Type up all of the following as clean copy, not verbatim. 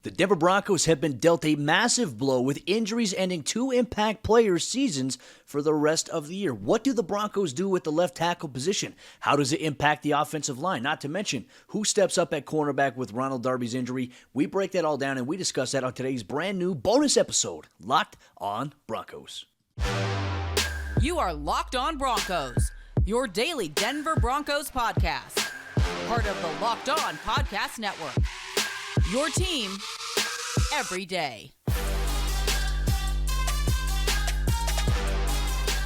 The Denver Broncos have been dealt a massive blow with injuries ending two impact players' seasons for the rest of the year. What do the Broncos do with the left tackle position? How does it impact the offensive line? Not to mention, who steps up at cornerback with Ronald Darby's injury? We break that all down and we discuss that on today's brand new bonus episode, Locked on Broncos. You are Locked on Broncos, your daily Denver Broncos podcast. Part of the Locked on Podcast Network. Your team every day.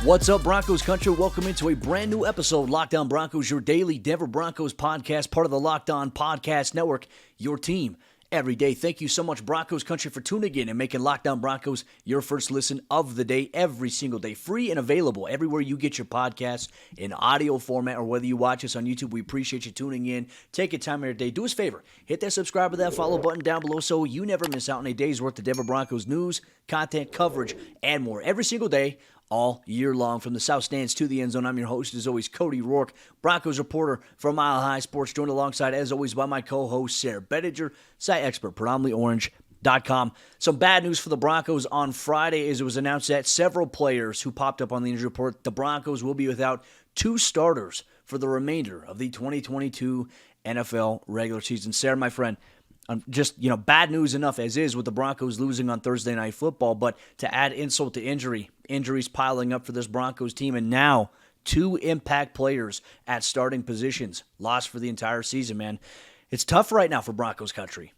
What's up, Broncos country? Welcome into a brand new episode, Locked on Broncos, your daily Denver Broncos podcast, part of the Locked on Podcast Network, your team every day. Thank you so much, Broncos country, for tuning in and making Locked on Broncos your first listen of the day every single day. Free and available everywhere you get your podcasts in audio format, or whether you watch us on YouTube. We appreciate you tuning in. Take your time every day. Do us a favor. Hit that subscribe or that follow button down below so you never miss out on a day's worth of Denver Broncos news, content, coverage, and more every single day, all year long. From the South Stands to the end zone, I'm your host, as always, Cody Roark, Broncos reporter from Mile High Sports, joined alongside, as always, by my co-host, Sayre, Bedinger, site expert, predominantly orange.com. Some bad news for the Broncos on Friday as it was announced that several players who popped up on the injury report, the Broncos will be without two starters for the remainder of the 2022 NFL regular season. Sayre, my friend, just, bad news enough as is with the Broncos losing on Thursday Night Football, but to add insult to injury, injuries piling up for this Broncos team, and now two impact players at starting positions lost for the entire season, man. It's tough right now for Broncos country.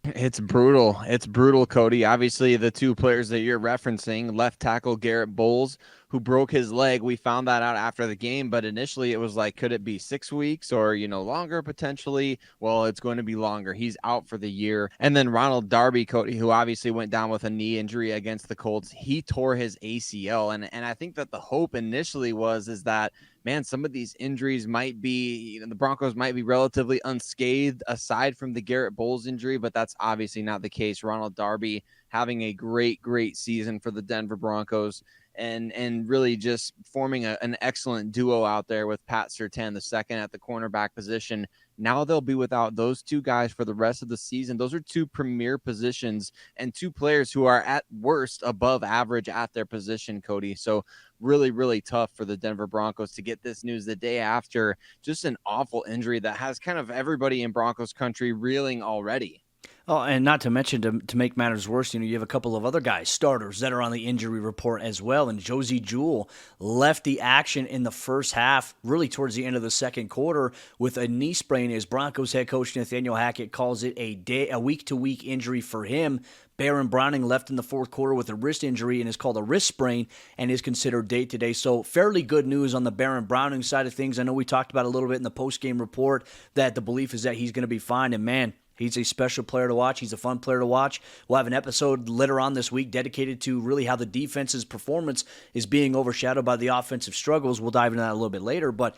It's brutal. It's brutal, Cody. Obviously, the two players that you're referencing, left tackle Garett Bolles, who broke his leg. We found that out after the game, but initially it was like, could it be 6 weeks or, longer potentially? Well, it's going to be longer. He's out for the year. And then Ronald Darby, Cody, who obviously went down with a knee injury against the Colts, he tore his ACL. And I think that the hope initially is that, man, some of these injuries might be, the Broncos might be relatively unscathed aside from the Garett Bolles injury, but that's obviously not the case. Ronald Darby having a great season for the Denver Broncos and really just forming an excellent duo out there with Pat Surtain, the second at the cornerback position. Now they'll be without those two guys for the rest of the season. Those are two premier positions and two players who are at worst above average at their position, Cody. So really tough for the Denver Broncos to get this news the day after just an awful injury that has kind of everybody in Broncos country reeling already. Oh, and not to mention, to make matters worse, you have a couple of other guys, starters, that are on the injury report as well. And Jewell left the action in the first half, really towards the end of the second quarter, with a knee sprain, as Broncos head coach Nathaniel Hackett calls it a week-to-week injury for him. Baron Browning left in the fourth quarter with a wrist injury and is called a wrist sprain and is considered day-to-day. So fairly good news on the Baron Browning side of things. I know we talked about a little bit in the post-game report that the belief is that he's going to be fine. And man, he's a special player to watch. He's a fun player to watch. We'll have an episode later on this week dedicated to really how the defense's performance is being overshadowed by the offensive struggles. We'll dive into that a little bit later. But,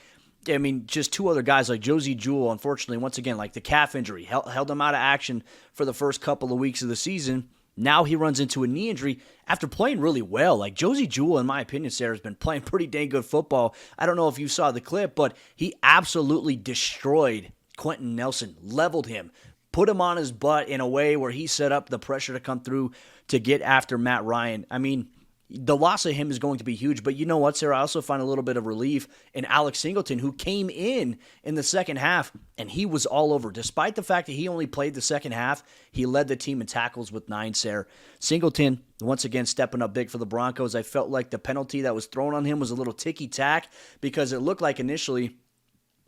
I mean, just two other guys like Jewell, unfortunately, once again, like the calf injury, held him out of action for the first couple of weeks of the season. Now he runs into a knee injury after playing really well. Like Jewell, in my opinion, Sayre, has been playing pretty dang good football. I don't know if you saw the clip, but he absolutely destroyed Quentin Nelson, leveled him, put him on his butt in a way where he set up the pressure to come through to get after Matt Ryan. I mean, the loss of him is going to be huge, but you know what, Sayre? I also find a little bit of relief in Alex Singleton, who came in the second half, and he was all over. Despite the fact that he only played the second half, he led the team in tackles with 9, Sayre. Singleton, once again, stepping up big for the Broncos. I felt like the penalty that was thrown on him was a little ticky-tack because it looked like initially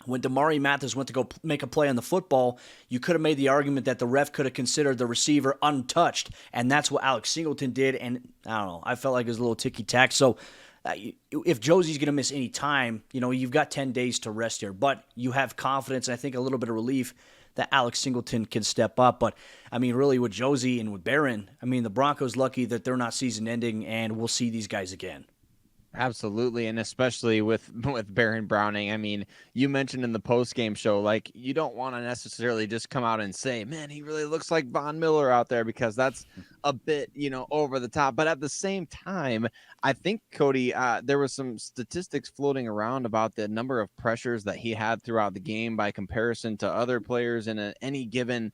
when Damarri Mathis went to go make a play on the football, you could have made the argument that the ref could have considered the receiver untouched, and that's what Alex Singleton did, and I don't know, I felt like it was a little ticky-tack. So if Josey's going to miss any time, you've got 10 days to rest here, but you have confidence, and I think a little bit of relief that Alex Singleton can step up. But, I mean, really with Josey and with Baron, I mean, the Broncos lucky that they're not season-ending, and we'll see these guys again. Absolutely, and especially with Baron Browning. I mean, you mentioned in the post-game show, like, you don't want to necessarily just come out and say, man, he really looks like Von Miller out there, because that's a bit, over the top. But at the same time, I think, Cody, there was some statistics floating around about the number of pressures that he had throughout the game by comparison to other players in any given,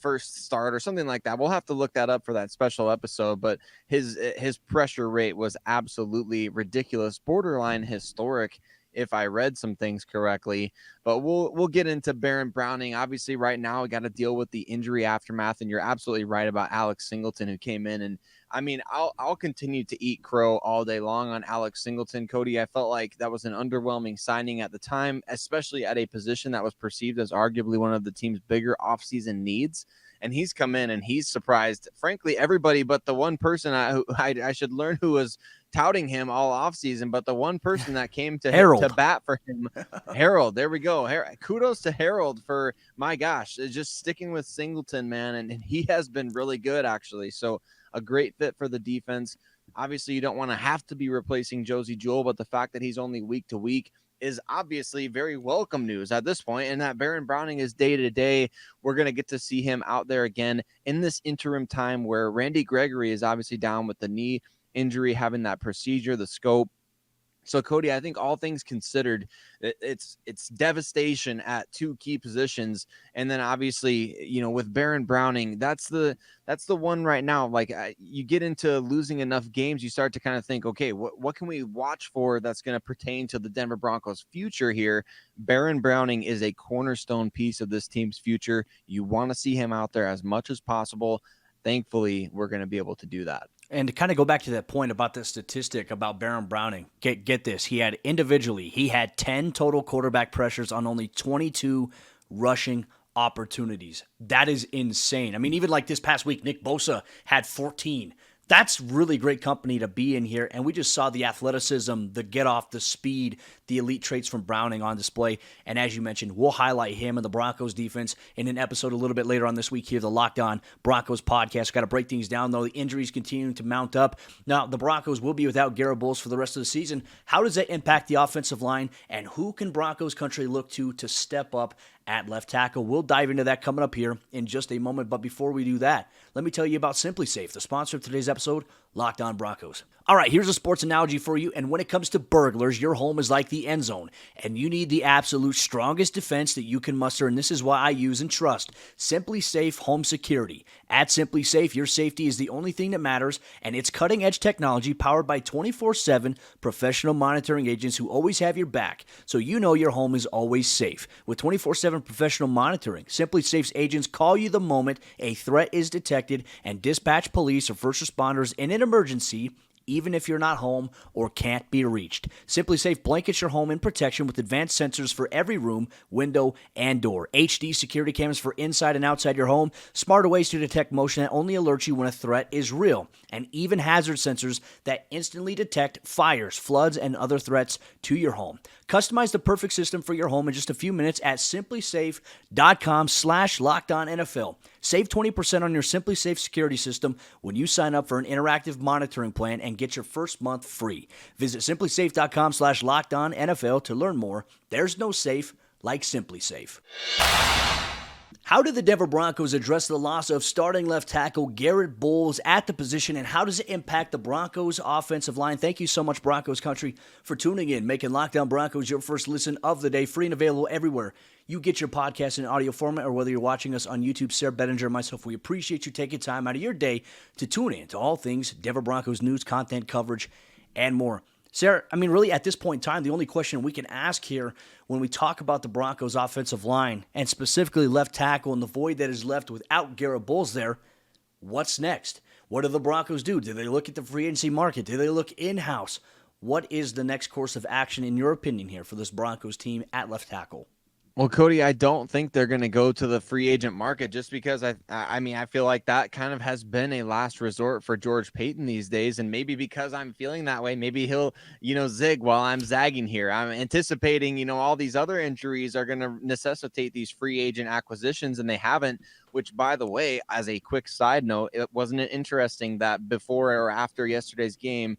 first start or something like that. We'll have to look that up for that special episode, but his pressure rate was absolutely ridiculous, borderline historic, if I read some things correctly. But we'll get into Baron Browning. Obviously, right now we got to deal with the injury aftermath, and you're absolutely right about Alex Singleton, who came in. And I mean, I'll continue to eat crow all day long on Alex Singleton. Cody, I felt like that was an underwhelming signing at the time, especially at a position that was perceived as arguably one of the team's bigger offseason needs. And he's come in and he's surprised, frankly, everybody but the one person I should learn who was touting him all offseason, but the one person that came to bat for him, Harold. There we go. Kudos to Harold for, my gosh, just sticking with Singleton, man. And he has been really good, actually. So a great fit for the defense. Obviously, you don't want to have to be replacing Josey Jewell, but the fact that he's only week to week is obviously very welcome news at this point, and that Baron Browning is day to day. We're going to get to see him out there again in this interim time where Randy Gregory is obviously down with the knee injury, having that procedure, the scope. So, Cody, I think all things considered, it's devastation at two key positions, and then obviously, with Baron Browning, that's the one right now. Like, you get into losing enough games, you start to kind of think, okay, what can we watch for that's going to pertain to the Denver Broncos' future here? Baron Browning is a cornerstone piece of this team's future. You want to see him out there as much as possible. Thankfully, we're going to be able to do that. And to kind of go back to that point about the statistic about Baron Browning, get this. He had 10 total quarterback pressures on only 22 rushing opportunities. That is insane. I mean, even like this past week, Nick Bosa had 14. That's really great company to be in here. And we just saw the athleticism, the get off, the speed, the elite traits from Browning on display. And as you mentioned, we'll highlight him and the Broncos defense in an episode a little bit later on this week here, the Locked On Broncos podcast. Got to break things down, though. The injuries continue to mount up. Now, the Broncos will be without Garett Bolles for the rest of the season. How does that impact the offensive line? And who can Broncos country look to step up at left tackle? We'll dive into that coming up here in just a moment. But before we do that, let me tell you about Simply Safe, the sponsor of today's episode, Locked On Broncos. All right, here's a sports analogy for you. And when it comes to burglars, your home is like the end zone, and you need the absolute strongest defense that you can muster. And this is why I use and trust Simply Safe Home Security. At Simply Safe, your safety is the only thing that matters, and it's cutting-edge technology powered by 24/7 professional monitoring agents who always have your back, so you know your home is always safe. With 24/7 professional monitoring, Simply Safe's agents call you the moment a threat is detected and dispatch police or first responders in an emergency, even if you're not home or can't be reached. Simply Safe blankets your home in protection with advanced sensors for every room, window, and door. HD security cameras for inside and outside your home. Smarter ways to detect motion that only alerts you when a threat is real. And even hazard sensors that instantly detect fires, floods, and other threats to your home. Customize the perfect system for your home in just a few minutes at simplysafe.com/LockedOnNFL. Save 20% on your Simply Safe security system when you sign up for an interactive monitoring plan and get your first month free. Visit simplysafe.com/LockedOnNFL to learn more. There's no safe like Simply Safe. How did the Denver Broncos address the loss of starting left tackle Garett Bolles at the position, and how does it impact the Broncos offensive line? Thank you so much, Broncos country, for tuning in, making Locked On Broncos your first listen of the day, free and available everywhere you get your podcast in audio format, or whether you're watching us on YouTube. Sayre, Bedinger, and myself, we appreciate you taking time out of your day to tune in to all things Denver Broncos news, content, coverage, and more. Sayre, I mean, really, at this point in time, the only question we can ask here when we talk about the Broncos offensive line, and specifically left tackle and the void that is left without Garett Bolles there, what's next? What do the Broncos do? Do they look at the free agency market? Do they look in-house? What is the next course of action, in your opinion, here for this Broncos team at left tackle? Well, Cody, I don't think they're going to go to the free agent market, just because I feel like that kind of has been a last resort for George Paton these days. And maybe because I'm feeling that way, maybe he'll, zig while I'm zagging here. I'm anticipating, all these other injuries are going to necessitate these free agent acquisitions, and they haven't, which, by the way, as a quick side note, wasn't it interesting that before or after yesterday's game,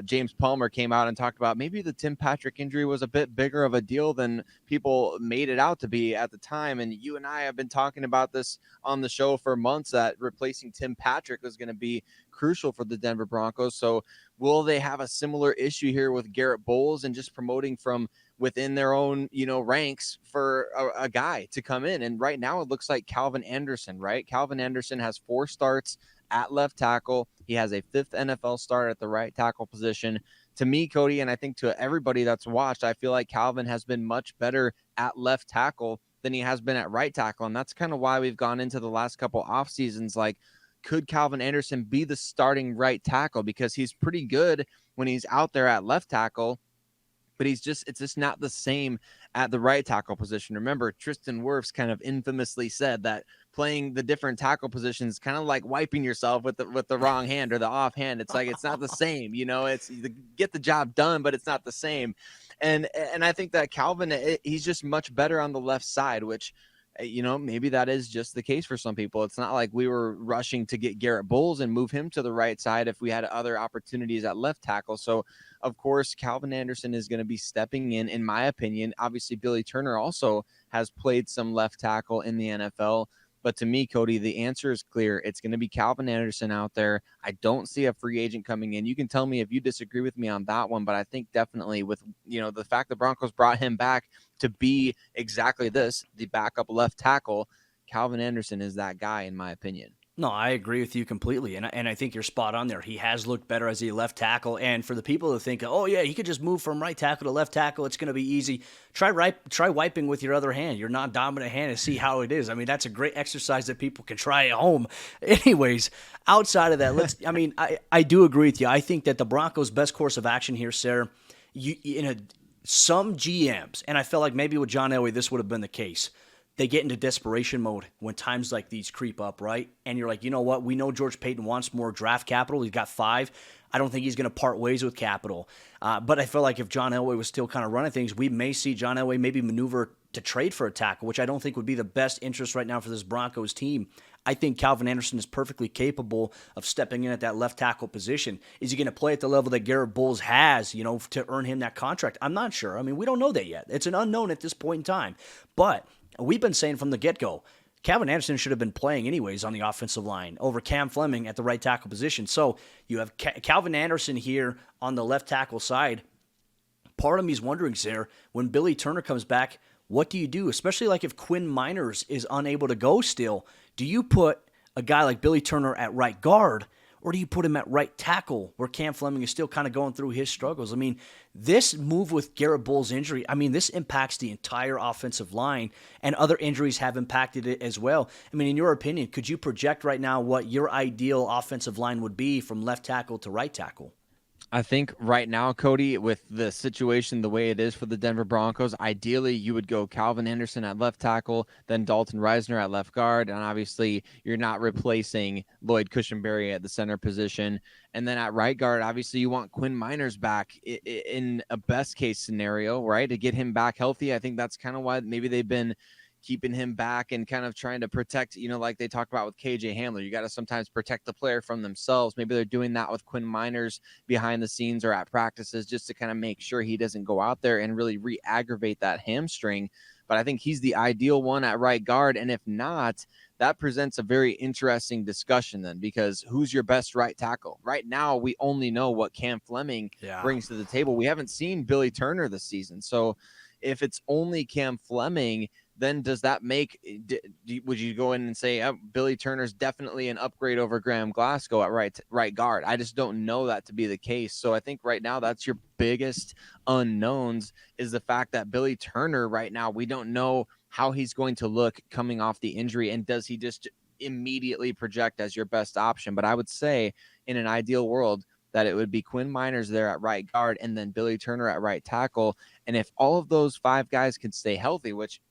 James Palmer came out and talked about maybe the Tim Patrick injury was a bit bigger of a deal than people made it out to be at the time. And you and I have been talking about this on the show for months, that replacing Tim Patrick was going to be crucial for the Denver Broncos. So will they have a similar issue here with Garett Bolles and just promoting from within their own, ranks for a guy to come in. And right now it looks like Calvin Anderson, right? Calvin Anderson has 4 starts at left tackle. He has a 5th NFL start at the right tackle position. To me, Cody, and I think to everybody that's watched, I feel like Calvin has been much better at left tackle than he has been at right tackle. And that's kind of why we've gone into the last couple off seasons like, could Calvin Anderson be the starting right tackle? Because he's pretty good when he's out there at left tackle, but it's just not the same at the right tackle position. Remember, Tristan Wirfs kind of infamously said that playing the different tackle positions kind of like wiping yourself with the wrong hand or the off hand. It's like, it's not the same, it's you get the job done, but it's not the same. And I think that Calvin, he's just much better on the left side, which, maybe that is just the case for some people. It's not like we were rushing to get Garett Bolles and move him to the right side if we had other opportunities at left tackle. So, of course, Calvin Anderson is going to be stepping in my opinion. Obviously, Billy Turner also has played some left tackle in the NFL. But to me, Cody, the answer is clear. It's going to be Calvin Anderson out there. I don't see a free agent coming in. You can tell me if you disagree with me on that one, but I think definitely with, the fact the Broncos brought him back to be exactly this, the backup left tackle, Calvin Anderson is that guy, in my opinion. No, I agree with you completely, and I think you're spot on there. He has looked better as a left tackle, and for the people who think, oh yeah, he could just move from right tackle to left tackle, it's going to be easy. Try wiping with your other hand, your non-dominant hand, and see how it is. I mean, that's a great exercise that people can try at home. Anyways, outside of that, I do agree with you. I think that the Broncos' best course of action here, Sayre, some GMs, and I felt like maybe with John Elway this would have been the case. They get into desperation mode when times like these creep up, right? And you're like, you know what? We know George Payton wants more draft capital. He's got 5. I don't think he's going to part ways with capital. But I feel like if John Elway was still kind of running things, we may see John Elway maybe maneuver to trade for a tackle, which I don't think would be the best interest right now for this Broncos team. I think Calvin Anderson is perfectly capable of stepping in at that left tackle position. Is he going to play at the level that Garett Bolles has, to earn him that contract? I'm not sure. I mean, we don't know that yet. It's an unknown at this point in time. But we've been saying from the get-go, Calvin Anderson should have been playing anyways on the offensive line over Cam Fleming at the right tackle position. So you have Calvin Anderson here on the left tackle side. Part of me is wondering, Sayre, when Billy Turner comes back, what do you do? Especially like if Quinn Miners is unable to go still. Do you put a guy like Billy Turner at right guard, or do you put him at right tackle where Cam Fleming is still kind of going through his struggles? I mean, this move with Garett Bolles' injury, this impacts the entire offensive line, and other injuries have impacted it as well. I mean, in your opinion, could you project right now what your ideal offensive line would be from left tackle to right tackle? I think right now, Cody, with the situation the way it is for the Denver Broncos, ideally you would go Calvin Anderson at left tackle, then Dalton Reisner at left guard, and obviously you're not replacing Lloyd Cushenberry at the center position. And then at right guard, obviously you want Quinn Miners back in a best case scenario, right? To get him back healthy. I think that's kind of why maybe they've been keeping him back and kind of trying to protect, like they talk about with KJ Hamler. You got to sometimes protect the player from themselves. Maybe they're doing that with Quinn Miners behind the scenes or at practices just to kind of make sure he doesn't go out there and really re-aggravate that hamstring. But I think he's the ideal one at right guard. And if not, that presents a very interesting discussion then, because who's your best right tackle? Right now, we only know what Cam Fleming brings to the table. We haven't seen Billy Turner this season. So if it's only Cam Fleming, then does that make – would you go in and say Billy Turner's definitely an upgrade over Graham Glasgow at right guard? I just don't know that to be the case. So I think right now that's your biggest unknowns is the fact that Billy Turner right now, we don't know how he's going to look coming off the injury, and does he just immediately project as your best option? But I would say in an ideal world that it would be Quinn Miners there at right guard and then Billy Turner at right tackle. And if all of those 5 guys could stay healthy, which –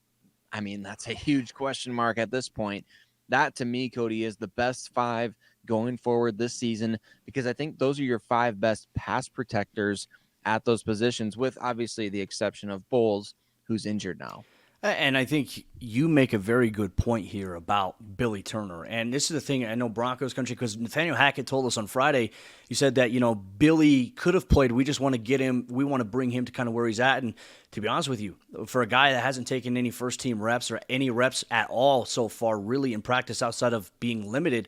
that's a huge question mark at this point. That, to me, Cody, is the best 5 going forward this season, because I think those are your 5 best pass protectors at those positions, with obviously the exception of Bolles, who's injured now. And I think you make a very good point here about Billy Turner. And this is the thing, I know Broncos country, because Nathaniel Hackett told us on Friday, he said that, Billy could have played. We just want to get him, we want to bring him to kind of where he's at. And to be honest with you, for a guy that hasn't taken any first-team reps or any reps at all so far, really in practice outside of being limited,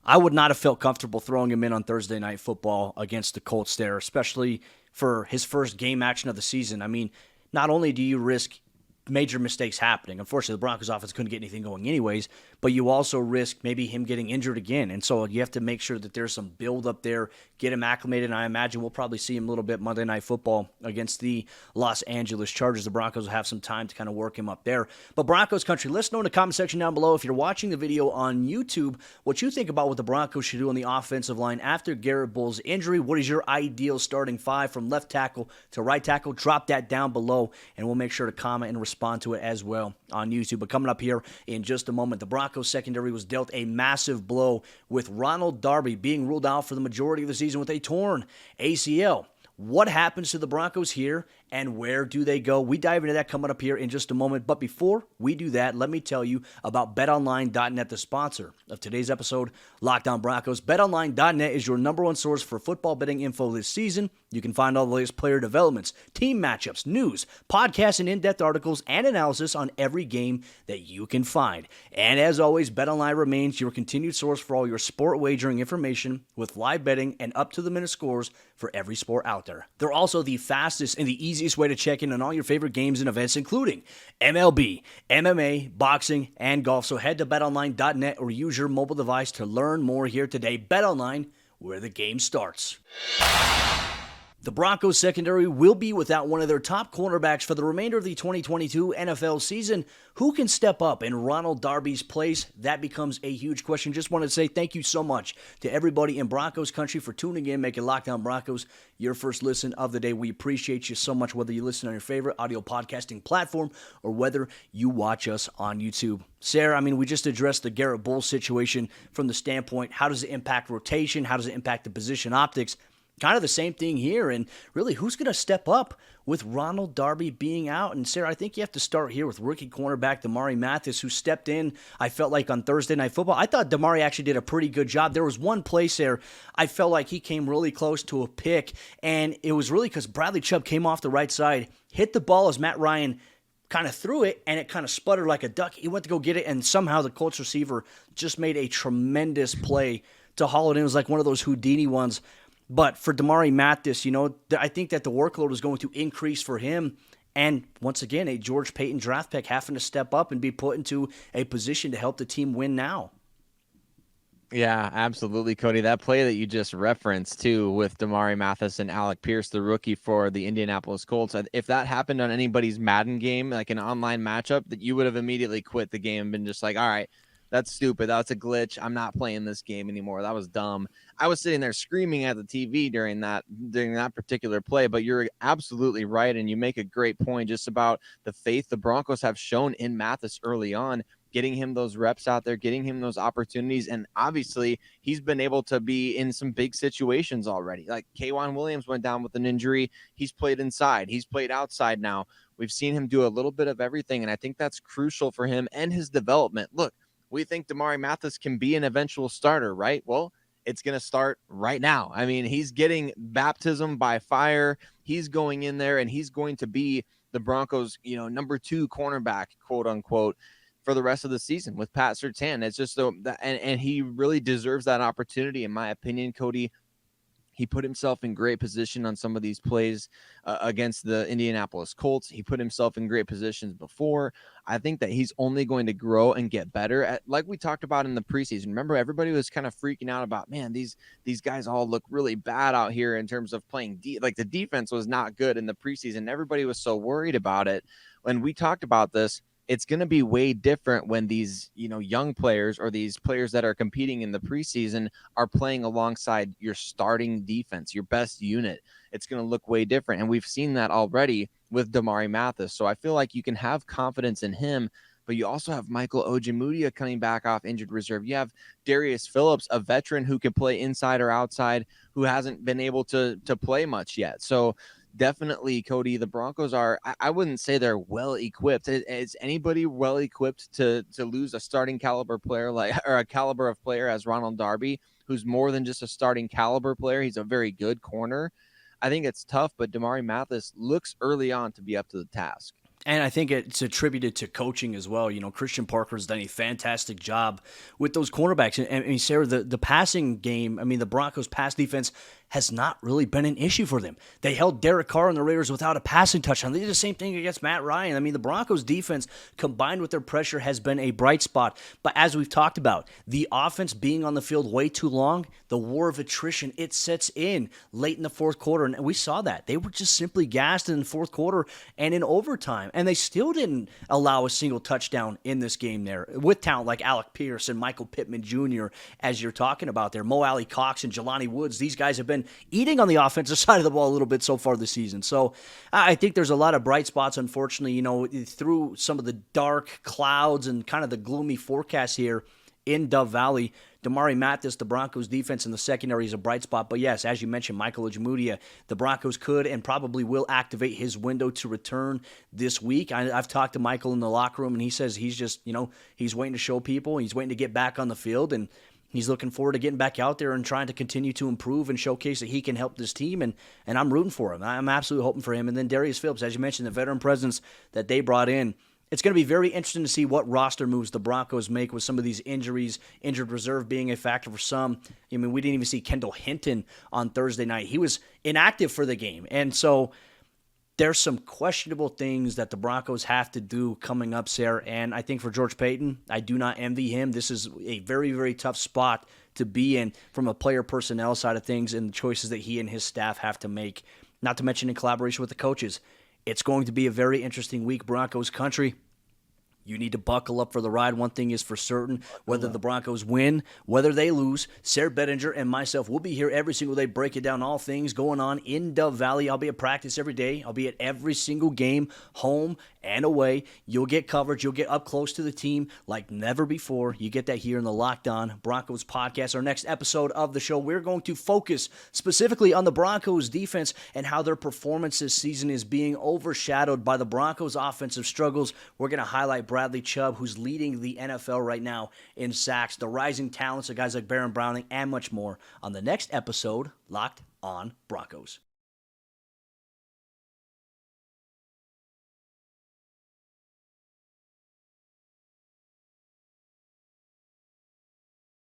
I would not have felt comfortable throwing him in on Thursday Night Football against the Colts there, especially for his first game action of the season. not only do you risk major mistakes happening. Unfortunately, the Broncos offense couldn't get anything going anyways, but you also risk maybe him getting injured again. And so you have to make sure that there's some build up there, get him acclimated. And I imagine we'll probably see him a little bit Monday Night Football against the Los Angeles Chargers. The Broncos will have some time to kind of work him up there. But Broncos country, let us know in the comment section down below if you're watching the video on YouTube, what you think about what the Broncos should do on the offensive line after Garett Bolles' injury. What is your ideal starting five from left tackle to right tackle? Drop that down below, and we'll make sure to comment and respond to it as well on YouTube. But coming up here in just a moment, the Broncos secondary was dealt a massive blow with Ronald Darby being ruled out for the majority of the season with a torn ACL. What happens to the Broncos here, and where do they go? We dive into that coming up here in just a moment. But before we do that, let me tell you about BetOnline.net, the sponsor of today's episode, Locked On Broncos. BetOnline.net is your number one source for football betting info this season. You can find all the latest player developments, team matchups, news, podcasts, and in-depth articles and analysis on every game that you can find. And as always, BetOnline remains your continued source for all your sport wagering information with live betting and up-to-the-minute scores for every sport out there. They're also the fastest and the easiest way to check in on all your favorite games and events, including MLB, MMA, boxing, and golf. So head to betonline.net or use your mobile device to learn more here today. BetOnline, where the game starts. The Broncos secondary will be without one of their top cornerbacks for the remainder of the 2022 NFL season. Who can step up in Ronald Darby's place? That becomes a huge question. Just wanted to say thank you so much to everybody in Broncos country for tuning in, making Locked On Broncos your first listen of the day. We appreciate you so much, whether you listen on your favorite audio podcasting platform or whether you watch us on YouTube. Sayre, we just addressed the Garett Bolles situation from the standpoint, how does it impact rotation? How does it impact the position optics? Kind of the same thing here, and really, who's going to step up with Ronald Darby being out? And Sayre, I think you have to start here with rookie cornerback Damarri Mathis, who stepped in, I felt like, on Thursday Night Football. I thought Damarri actually did a pretty good job. There was one play, Sayre, I felt like he came really close to a pick, and it was really because Bradley Chubb came off the right side, hit the ball as Matt Ryan kind of threw it, and it kind of sputtered like a duck. He went to go get it, and somehow the Colts receiver just made a tremendous play to haul it in. It was like one of those Houdini ones. But for Damarri Mathis, I think that the workload is going to increase for him. And once again, a George Paton draft pick having to step up and be put into a position to help the team win now. Yeah, absolutely, Cody. That play that you just referenced, too, with Damarri Mathis and Alec Pierce, the rookie for the Indianapolis Colts, if that happened on anybody's Madden game, like an online matchup, that you would have immediately quit the game and been just like, all right, that's stupid. That's a glitch. I'm not playing this game anymore. That was dumb. I was sitting there screaming at the TV during that particular play, but you're absolutely right, and you make a great point just about the faith the Broncos have shown in Mathis early on, getting him those reps out there, getting him those opportunities, and obviously he's been able to be in some big situations already. Like K'Wan Williams went down with an injury. He's played inside. He's played outside now. We've seen him do a little bit of everything, and I think that's crucial for him and his development. Look, we think Damarri Mathis can be an eventual starter, right? Well, it's going to start right now. He's getting baptism by fire. He's going in there, and he's going to be the Broncos, number 2 cornerback, quote unquote, for the rest of the season with Pat Surtain. It's just and he really deserves that opportunity, in my opinion, Cody. He put himself in great position on some of these plays against the Indianapolis Colts. He put himself in great positions before. I think that he's only going to grow and get better. Like we talked about in the preseason. Remember, everybody was kind of freaking out about, man, these guys all look really bad out here in terms of playing. Like the defense was not good in the preseason. Everybody was so worried about it. When we talked about this, it's going to be way different when these, young players or these players that are competing in the preseason are playing alongside your starting defense, your best unit. It's going to look way different. And we've seen that already with Damarri Mathis. So I feel like you can have confidence in him, but you also have Michael Ojemudia coming back off injured reserve. You have Darius Phillips, a veteran who can play inside or outside, who hasn't been able to play much yet. So definitely, Cody, the Broncos are, I wouldn't say they're well-equipped. Is anybody well-equipped to lose a starting caliber player or a caliber of player as Ronald Darby, who's more than just a starting caliber player? He's a very good corner. I think it's tough, but Damarri Mathis looks early on to be up to the task. And I think it's attributed to coaching as well. Christian Parker's done a fantastic job with those cornerbacks. And Sayre, the passing game, the Broncos' pass defense has not really been an issue for them. They held Derek Carr and the Raiders without a passing touchdown. They did the same thing against Matt Ryan. I mean, the Broncos defense combined with their pressure has been a bright spot. But as we've talked about, the offense being on the field way too long, the war of attrition, it sets in late in the fourth quarter. And we saw that. They were just simply gassed in the fourth quarter and in overtime. And they still didn't allow a single touchdown in this game there with talent like Alec Pierce and Michael Pittman Jr., as you're talking about there. Mo Alley Cox and Jelani Woods, these guys have been eating on the offensive side of the ball a little bit so far this season. So I think there's a lot of bright spots, unfortunately, through some of the dark clouds and kind of the gloomy forecast here in Dove Valley. Damarri Mathis, the Broncos defense in the secondary is a bright spot. But yes, as you mentioned, Michael Ojemudia, the Broncos could and probably will activate his window to return this week. I've talked to Michael in the locker room, and he says he's just, he's waiting to show people. He's waiting to get back on the field, and he's looking forward to getting back out there and trying to continue to improve and showcase that he can help this team, and I'm rooting for him. I'm absolutely hoping for him. And then Darius Phillips, as you mentioned, the veteran presence that they brought in. It's going to be very interesting to see what roster moves the Broncos make with some of these injuries, injured reserve being a factor for some. I mean, we didn't even see Kendall Hinton on Thursday night. He was inactive for the game. And so there's some questionable things that the Broncos have to do coming up, Sayre. And I think for George Paton, I do not envy him. This is a very, very tough spot to be in from a player personnel side of things and the choices that he and his staff have to make, not to mention in collaboration with the coaches. It's going to be a very interesting week, Broncos country. You need to buckle up for the ride. One thing is for certain, whether the Broncos win, whether they lose, Sayre Bedinger and myself will be here every single day breaking down all things going on in Dove Valley. I'll be at practice every day. I'll be at every single game, home and away. You'll get coverage. You'll get up close to the team like never before. You get that here in the Locked On Broncos podcast. Our next episode of the show, we're going to focus specifically on the Broncos defense and how their performance this season is being overshadowed by the Broncos offensive struggles. We're going to highlight Bradley Chubb, who's leading the NFL right now in sacks, the rising talents of guys like Baron Browning, and much more on the next episode, Locked On Broncos.